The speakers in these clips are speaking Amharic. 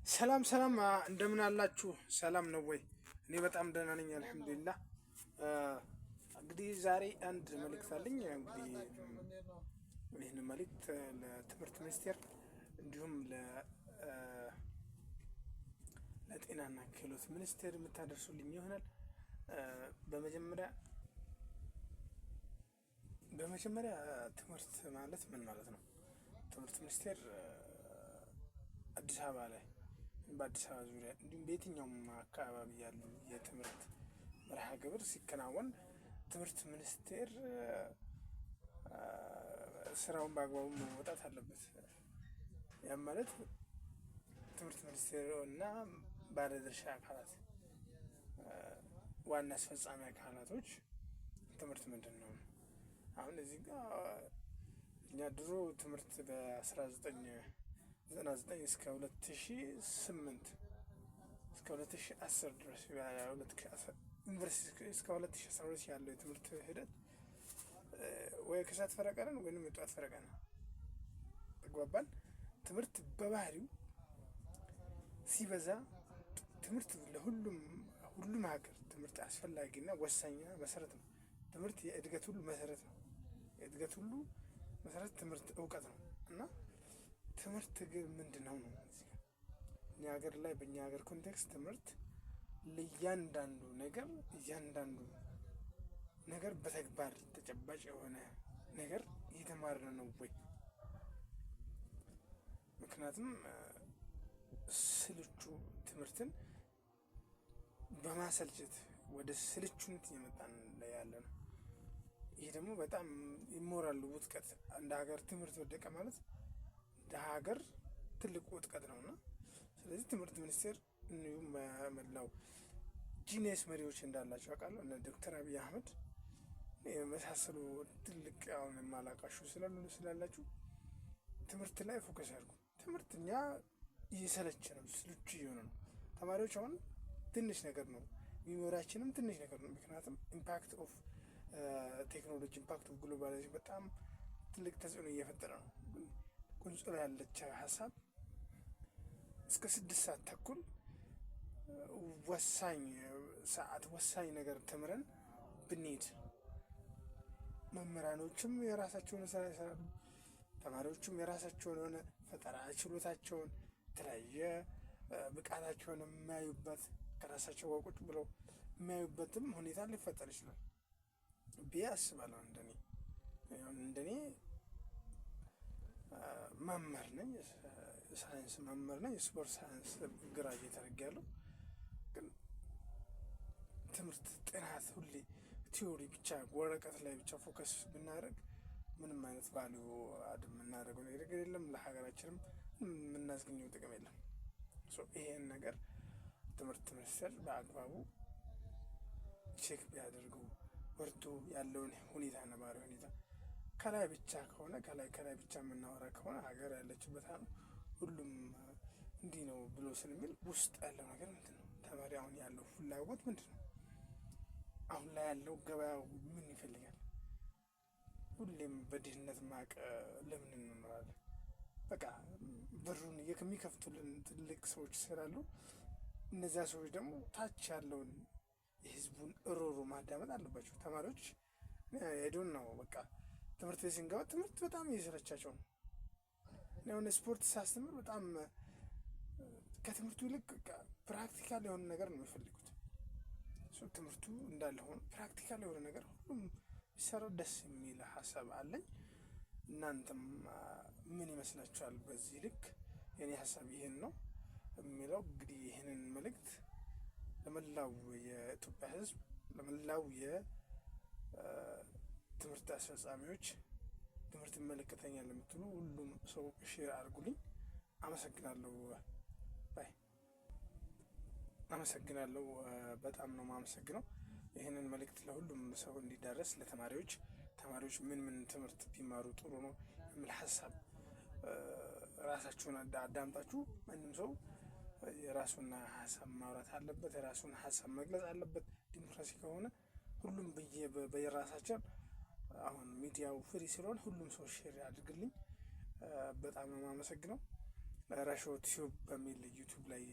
ሰላም ሰላም እንደምን አላችሁ? ሰላም ነው ወይ? እኔ በጣም ደህና ነኝ አልሐምዱሊላህ። እንግዲህ ዛሬ አንድ መልእክት አለኝ። እንግዲህ ይህን መልእክት ለትምህርት ሚኒስቴር እንዲሁም ለጤናና ክህሎት ሚኒስቴር የምታደርሱልኝ ይሆናል። በመጀመሪያ በመጀመሪያ ትምህርት ማለት ምን ማለት ነው? ትምህርት ሚኒስቴር አዲስ አበባ ላይ በአዲስ አበባ ዙሪያ እንዲሁም በየትኛውም አካባቢ ያሉ የትምህርት መርሃ ግብር ሲከናወን ትምህርት ሚኒስቴር ስራውን በአግባቡ መወጣት አለበት። ያም ማለት ትምህርት ሚኒስቴር እና ባለድርሻ አካላት ዋና አስፈጻሚ አካላቶች ትምህርት ምንድን ነው? አሁን እዚህ ጋር እኛ ድሮ ትምህርት በ1999 እስከ 2008 እስከ 2010 ድረስ ዩኒቨርሲቲ እስከ 2012 ያለው የትምህርት ሂደት ወይ ከሰዓት ፈረቃ ነው ወይም የጠዋት ፈረቃ ነው። ተግባባን። ትምህርት በባህሪው ሲበዛ ትምህርት ለሁሉም ሀገር ትምህርት አስፈላጊና ወሳኝና መሰረት ነው። ትምህርት የእድገት ሁሉ መሰረት ነው። የእድገት ሁሉ መሰረት ትምህርት እውቀት ነው። እና ትምህርት ግን ምንድነው ነው? እኛ ሀገር ላይ በእኛ ሀገር ኮንቴክስት ትምህርት ለእያንዳንዱ ነገር በተግባር ተጨባጭ የሆነ ነገር እየተማርን ነው ወይ? ምክንያቱም ስልቹ ትምህርትን በማሰልቸት ወደ ስልቹነት እየመጣን ያለ ነው። ይህ ደግሞ በጣም ይሞራል ውጥቀት። እንደ ሀገር ትምህርት ወደቀ ማለት እንደ ሀገር ትልቅ ውጥቀት ነውና፣ ስለዚህ ትምህርት ሚኒስቴር እንዲሁም መላው ጂኒየስ መሪዎች እንዳላቸው አውቃለሁ። እነ ዶክተር አብይ አህመድ የመሳሰሉ ትልቅ አሁን የማላቃሹ ስላላችሁ ትምህርት ላይ ፎከስ ያድርጉ። ትምህርት እኛ እየሰለቸ ነው፣ ስልቹ እየሆነ ነው። ተማሪዎች አሁን ትንሽ ነገር ነው፣ ሚሞሪያችንም ትንሽ ነገር ነው። ምክንያቱም ኢምፓክት ኦፍ ቴክኖሎጂ ኢምፓክት ኦፍ ግሎባላይዜሽን በጣም ትልቅ ተጽዕኖ እየፈጠረ ነው። ቁንጽላ ያለች ሀሳብ እስከ 6 ሰዓት ተኩል ወሳኝ ነገር ተምረን ብንሄድ መምህራኖችም የራሳቸውን ስራ ይሰራሉ። ተማሪዎችም የራሳቸውን የሆነ ፈጠራ ችሎታቸውን የተለያየ ብቃታቸውን የሚያዩበት ከራሳቸው ቁጭ ብለው የሚያዩበትም ሁኔታ ሊፈጠር ይችላል ብዬ አስባለሁ። እንደኔ መምህር ነኝ፣ ሳይንስ መምህር ነኝ፣ ስፖርት ሳይንስ ግራጁዌት አድርጌያለሁ። ግን ትምህርት ጥናት ሁሌ ቲዮሪ ብቻ ወረቀት ላይ ብቻ ፎከስ ብናደርግ ምንም አይነት ቫልዩ አድ የምናደርገው ነገር የለም፣ ለሀገራችንም የምናስገኘው ጥቅም የለም። ይሄን ነገር ትምህርት ሚኒስቴር በአግባቡ ቼክ ቢያደርገው ወርዶ ያለውን ሁኔታ ነባሪ ሁኔታ ከላይ ብቻ ከሆነ ከላይ ብቻ የምናወራ ከሆነ ሀገር ያለችበት ሁሉም እንዲህ ነው ብሎ ስለሚል ውስጥ ያለው ነገር ምንድን ነው? ተማሪ አሁን ያለው ፍላጎት ምንድን ነው? አሁን ላይ ያለው ገበያው ምን ይፈልጋል? ሁሌም በድህነት ማቅ ለምን እንኖራለን? በቃ ብሩን የሚከፍቱልን ትልቅ ሰዎች ስላሉ እነዚያ ሰዎች ደግሞ ታች ያለውን የህዝቡን እሮሮ ማዳመጥ አለባቸው። ተማሪዎች ሄዶን ነው በቃ ትምህርት ቤት ስንገባ ትምህርት በጣም እየሰለቻቸው ነው። የሆነ ስፖርት ሳስተምር በጣም ከትምህርቱ ይልቅ ፕራክቲካል የሆነ ነገር ነው የሚፈልጉት። ትምህርቱ እንዳለ ሆኖ ፕራክቲካል የሆነ ነገር ሁሉም ቢሰራው ደስ የሚል ሀሳብ አለኝ። እናንተም ምን ይመስላችኋል? በዚህ ልክ የኔ ሀሳብ ይሄን ነው የሚለው። እንግዲህ ይህንን መልእክት ለመላው የኢትዮጵያ ሕዝብ ለመላው የትምህርት አስፈጻሚዎች ትምህርት ይመለከተኛል የምትሉ ሁሉም ሰው ሼር አድርጉልኝ። አመሰግናለሁ። አመሰግናለሁ። በጣም ነው የማመሰግነው። ይህንን መልእክት ለሁሉም ሰው እንዲዳረስ ተማሪዎች ምን ትምህርት ቢማሩ ጥሩ ነው የሚል ሀሳብ ራሳችሁን አዳምጣችሁ ማንም ሰው የራሱን ሀሳብ ማውራት አለበት፣ የራሱን ሀሳብ መግለጽ አለበት። ዲሞክራሲ ከሆነ ሁሉም በየራሳቸው አሁን ሚዲያው ፍሪ ስለሆነ ሁሉም ሰው ሼር ያድርግልኝ። በጣም ነው የማመሰግነው። ረሾ ቲዩብ በሚል ዩቲዩብ ላይ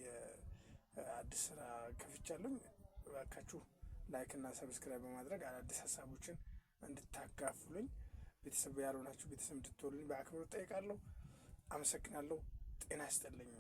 አዲስ ስራ ከፍቻለሁ። እባካችሁ ላይክ እና ሰብስክራይብ በማድረግ አዳዲስ ሀሳቦችን እንድታጋፍሉኝ፣ ቤተሰብ ያልሆናችሁ ቤተሰብ እንድትሆኑልኝ በአክብሮት ጠይቃለሁ። አመሰግናለሁ። ጤና ይስጥልኝ።